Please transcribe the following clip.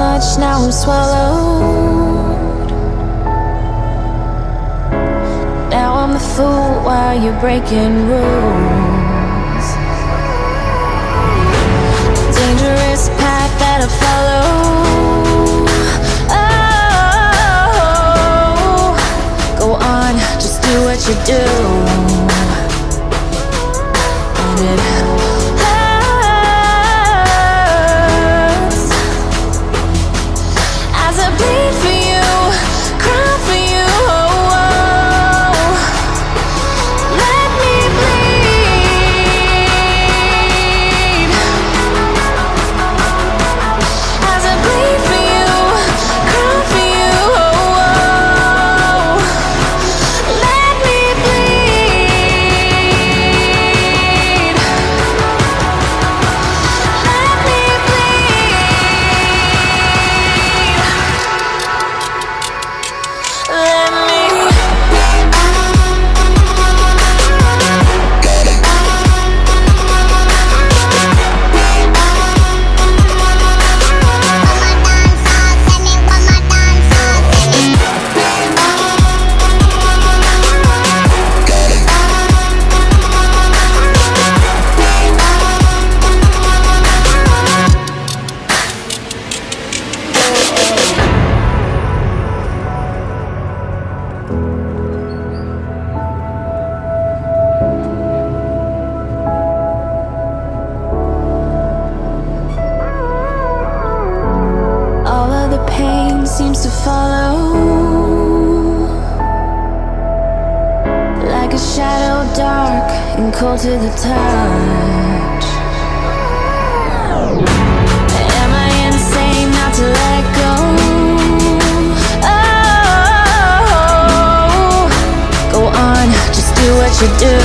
much, now I'm swallowed. Now I'm the fool while you're breaking rules. Dangerous path that I follow. Oh, go on, just do what you do. And it hurts as I bleed for you, cry for you. Oh, oh. Let me bleed as I bleed for you, cry for you. Oh, oh. Let me bleed. Let me bleed. Let me. All of the pain seems to follow, like a shadow, dark and cold to the touch. Am I insane not to let go? Oh, go on, just do what you do.